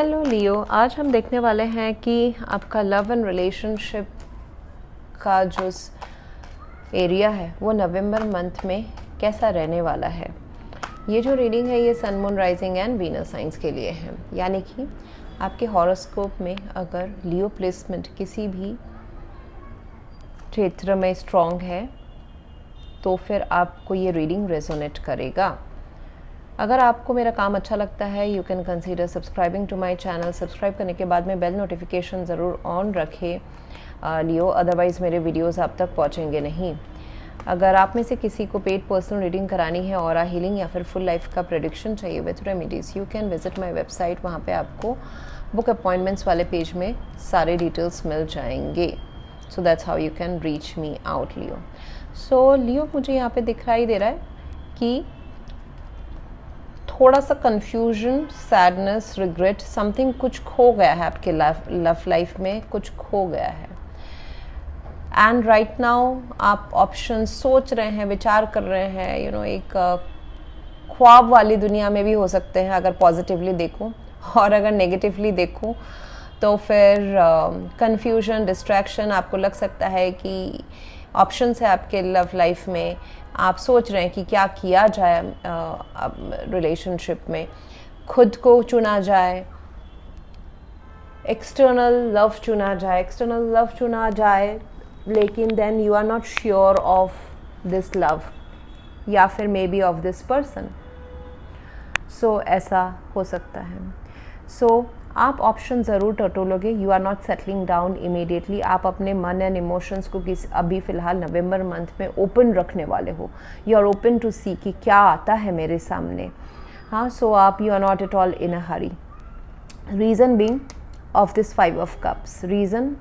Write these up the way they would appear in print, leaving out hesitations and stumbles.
Hello लियो, आज हम देखने वाले हैं कि आपका लव एंड रिलेशनशिप का जो एरिया है वो नवंबर मंथ में कैसा रहने वाला है। ये जो रीडिंग है ये sun, moon, rising and Venus signs के लिए है। यानी कि आपके हॉरोस्कोप में अगर लियो प्लेसमेंट किसी भी क्षेत्र में स्ट्रॉन्ग है तो फिर आपको ये रीडिंग रेजोनेट करेगा। अगर आपको मेरा काम अच्छा लगता है you can consider subscribing to my channel. Subscribe करने के बाद में बेल नोटिफिकेशन ज़रूर ऑन रखें लियो, अदरवाइज़ मेरे वीडियोस आप तक पहुंचेंगे नहीं। अगर आप में से किसी को पेड पर्सनल रीडिंग करानी है, ऑरा हीलिंग या फिर फुल लाइफ का प्रेडिक्शन चाहिए with remedies, you can visit my website. वहाँ पे आपको बुक अपॉइंटमेंट्स वाले पेज में सारे डिटेल्स मिल जाएंगे। So that's how you can reach me out Leo. So Leo, मुझे यहाँ पे दिखाई दे रहा है कि थोड़ा सा कन्फ्यूजन, सैडनेस, रिग्रेट, समथिंग कुछ खो गया है आपके लव लाइफ में, कुछ खो गया है। एंड राइट नाउ आप ऑप्शन सोच रहे हैं, विचार कर रहे हैं, एक ख्वाब वाली दुनिया में भी हो सकते हैं अगर पॉजिटिवली देखूं, और अगर नेगेटिवली देखूं तो फिर कन्फ्यूजन, डिस्ट्रैक्शन। आपको लग सकता है कि ऑप्शंस है आपके लव लाइफ में, आप सोच रहे हैं कि क्या किया जाए रिलेशनशिप में, खुद को चुना जाए, एक्सटर्नल लव चुना जाए, लेकिन then you are not sure of this love या फिर may be of this person. So ऐसा हो सकता है। सो आप ऑप्शन ज़रूर टटोलोगे। You are not settling down immediately. आप अपने मन एंड इमोशंस को अभी फ़िलहाल नवंबर मंथ में ओपन रखने वाले हो। You are open to see कि क्या आता है मेरे सामने। हाँ, सो आप you are not at all in a hurry. Reason being of this 5 of cups. Reason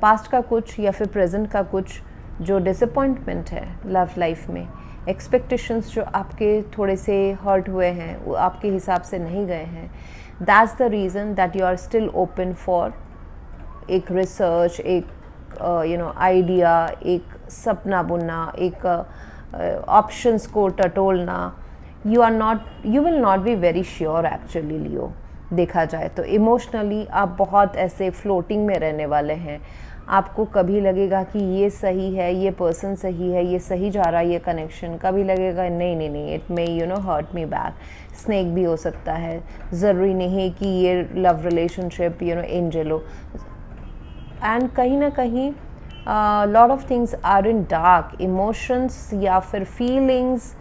past का कुछ या फिर प्रेजेंट का कुछ जो डिसअपॉइंटमेंट है लव लाइफ में, एक्सपेक्टेशंस जो आपके थोड़े से हर्ट हुए हैं, वो आपके हिसाब से नहीं गए हैं। That's the reason that you are still open for एक रिसर्च, एक आइडिया, एक सपना बुनना, एक ऑप्शंस को टटोलना। you will not be very sure actually लियो। देखा जाए तो इमोशनली आप बहुत ऐसे फ्लोटिंग में रहने वाले हैं। आपको कभी लगेगा कि ये सही है, ये पर्सन सही है, ये सही जा रहा है ये कनेक्शन, कभी लगेगा नहीं, it may hurt me back. Snake भी हो सकता है, ज़रूरी नहीं है कि ये लव रिलेशनशिप एंजल हो। एंड कहीं ना कहीं lot of things are in dark. Emotions या फिर फीलिंग्स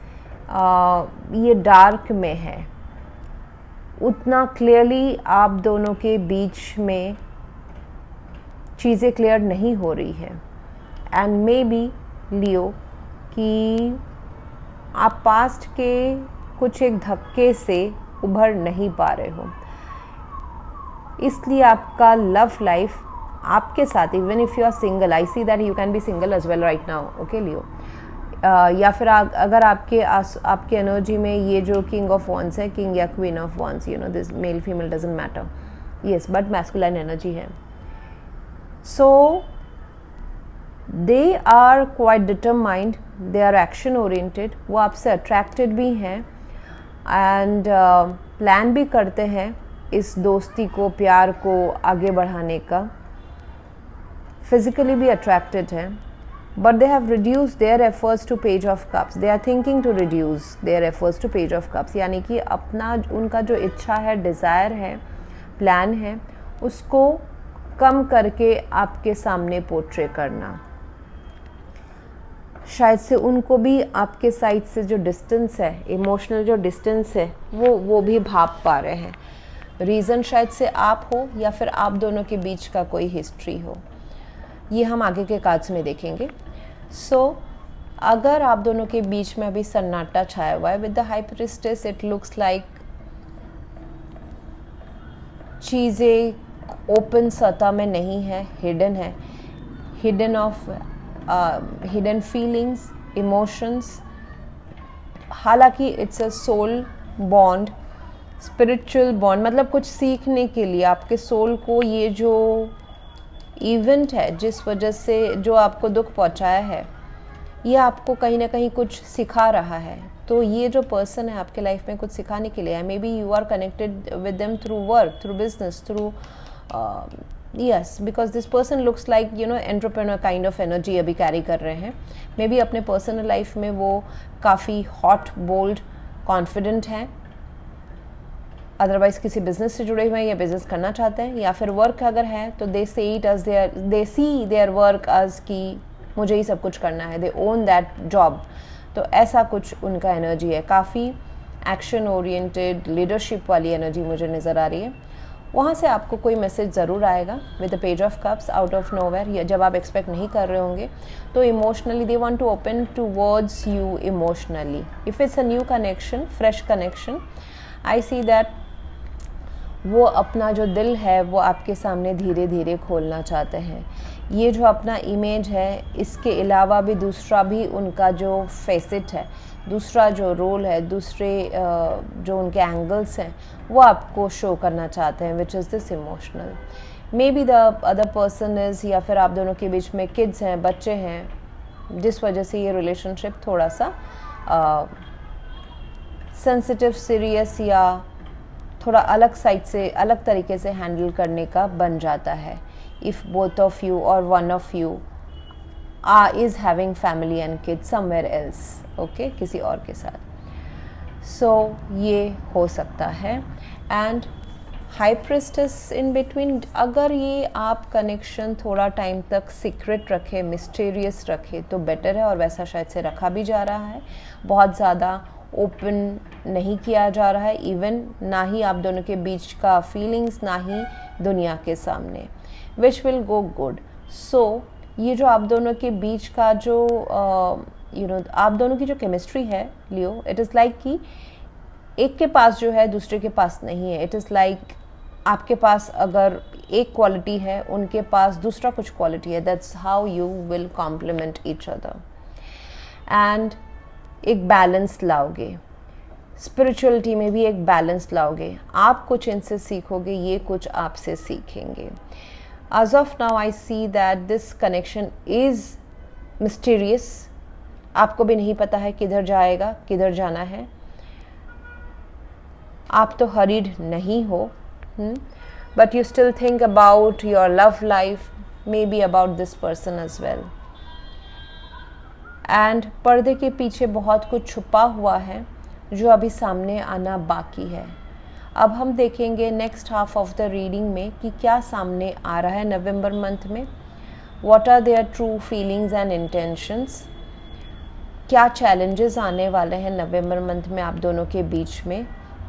ये डार्क में है। उतना क्लियरली आप दोनों के बीच में चीज़ें क्लियर नहीं हो रही है। एंड मे बी लियो कि आप पास्ट के कुछ एक धक्के से उभर नहीं पा रहे हो, इसलिए आपका लव लाइफ आपके साथ, even if you are single, I see that you can be single as well right now, okay Leo. या फिर अगर आपके एनर्जी में ये जो किंग ऑफ वॉन्स है, किंग या queen of wands, this male female doesn't matter, yes, but masculine energy है। So they are quite determined, they are action oriented, वो आपसे attracted भी हैं and plan भी करते हैं इस दोस्ती को, प्यार को आगे बढ़ाने का। physically भी attracted हैं, but they have reduced their efforts to page of cups. They are thinking to reduce their efforts to page of cups, यानी कि अपना उनका जो इच्छा है, डिज़ायर है, प्लान है, उसको कम करके आपके सामने पोर्ट्रे करना। शायद से उनको भी आपके साइड से जो डिस्टेंस है, इमोशनल जो डिस्टेंस है, वो भी भाप पा रहे हैं। रीज़न शायद से आप हो या फिर आप दोनों के बीच का कोई हिस्ट्री हो। ये हम आगे के कार्ड्स में देखेंगे। सो अगर आप दोनों के बीच में अभी सन्नाटा छाया हुआ है with the high priestess, it looks like चीज़ें ओपन सतह में नहीं है, हिडन है, हिडन फीलिंग्स, इमोशंस। हालांकि it's a soul bond, spiritual bond, मतलब कुछ सीखने के लिए आपके सोल को ये जो इवेंट है, जिस वजह से जो आपको दुख पहुंचाया है, ये आपको कहीं ना कहीं कुछ सिखा रहा है। तो ये जो पर्सन है आपके लाइफ में कुछ सिखाने के लिए है. Maybe you are connected with them through work, through business, through yes, because this person looks like entrepreneur kind of energy अभी कैरी कर रहे हैं. मे बी अपने पर्सनल लाइफ में वो काफ़ी हॉट, बोल्ड, कॉन्फिडेंट हैं. अदरवाइज किसी बिजनेस से जुड़े हुए हैं या बिजनेस करना चाहते हैं, या फिर वर्क अगर है तो दे सी देयर वर्क एज कि मुझे ही सब कुछ करना है, दे ओन दैट जॉब. तो ऐसा कुछ उनका एनर्जी है. काफ़ी एक्शन ओरिएंटेड, लीडरशिप वाली एनर्जी मुझे नज़र आ रही है. वहाँ से आपको कोई मैसेज ज़रूर आएगा with the page of cups out of nowhere, या जब आप एक्सपेक्ट नहीं कर रहे होंगे. तो emotionally they want to open towards you emotionally. If it's a new connection, fresh connection, I see that वो अपना जो दिल है वो आपके सामने धीरे धीरे खोलना चाहते हैं. ये जो अपना इमेज है, इसके अलावा भी दूसरा भी उनका जो फेसेट है, दूसरा जो रोल है, दूसरे जो उनके एंगल्स हैं, वो आपको शो करना चाहते हैं, which is this emotional. May be the other person is, या फिर आप दोनों के बीच में किड्स हैं, बच्चे हैं, जिस वजह से ये रिलेशनशिप थोड़ा सा सेंसिटिव, सीरियस या थोड़ा अलग साइड से, अलग तरीके से हैंडल करने का बन जाता है. इफ़ बोथ ऑफ यू और one of you is having family and kids somewhere else, okay, किसी और के साथ. सो ये हो सकता है. And high priestess in between, अगर ये आप कनेक्शन थोड़ा टाइम तक सीक्रेट रखे, मिस्टीरियस रखे तो बेटर है, और वैसा शायद से रखा भी जा रहा है. बहुत ज़्यादा ओपन नहीं किया जा रहा है, इवन ना ही आप दोनों के बीच का फीलिंग्स, ना ही दुनिया के सामने, विच विल गो गुड. सो ये जो आप दोनों के बीच का जो आप दोनों की जो केमिस्ट्री है लियो, इट इज़ लाइक कि एक के पास जो है दूसरे के पास नहीं है. इट इज़ लाइक आपके पास अगर एक क्वालिटी है, उनके पास दूसरा कुछ क्वालिटी है. That's how you will complement each other. And एक बैलेंस लाओगे, स्पिरिचुअलिटी में भी एक बैलेंस लाओगे. आप कुछ इनसे सीखोगे, ये कुछ आपसे सीखेंगे. As of now I see that this connection is mysterious. आपको भी नहीं पता है किधर जाएगा, किधर जाना है. आप तो हरीड नहीं हो, but you still think about your love life, maybe about this person as well. And पर्दे के पीछे बहुत कुछ छुपा हुआ है जो अभी सामने आना बाकी है. अब हम देखेंगे next half of the reading में कि क्या सामने आ रहा है नवंबर मंथ में. What are their true feelings and intentions. क्या चैलेंजेस आने वाले हैं नवंबर मंथ में आप दोनों के बीच में.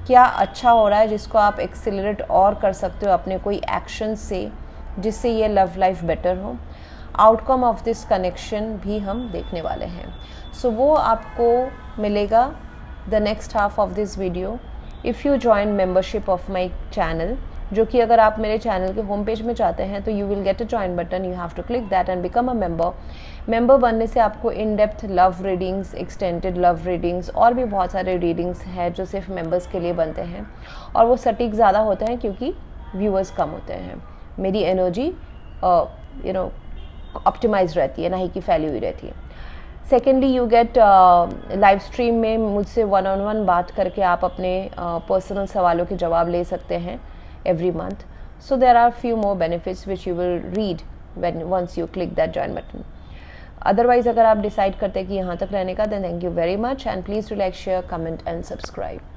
क्या अच्छा हो रहा है जिसको आप एक्सेलरेट और कर सकते हो अपने कोई एक्शन से, जिससे ये लव लाइफ बेटर हो. आउटकम ऑफ दिस कनेक्शन भी हम देखने वाले हैं. सो वो आपको मिलेगा the next half of this video if you join membership of my channel, जो कि अगर आप मेरे चैनल के होम पेज में जाते हैं तो you will get a join button. You have to click that and become a member. Member बनने से आपको in depth love readings, extended love readings और भी बहुत सारे रीडिंग्स हैं जो सिर्फ मेंबर्स के लिए बनते हैं, और वो सटीक ज़्यादा होते हैं क्योंकि व्यूअर्स कम होते हैं. मेरी एनर्जी ऑप्टिमाइज रहती है, ना ही कि फैली हुई रहती है. Secondly you get live stream में मुझसे 1-on-1 बात करके आप अपने पर्सनल सवालों के जवाब ले सकते हैं every month. So there are few more benefits which you will read once you click that join button. Otherwise अगर आप डिसाइड करते हैं कि यहाँ तक रहने का, then thank you very much and please do like, share, comment and subscribe.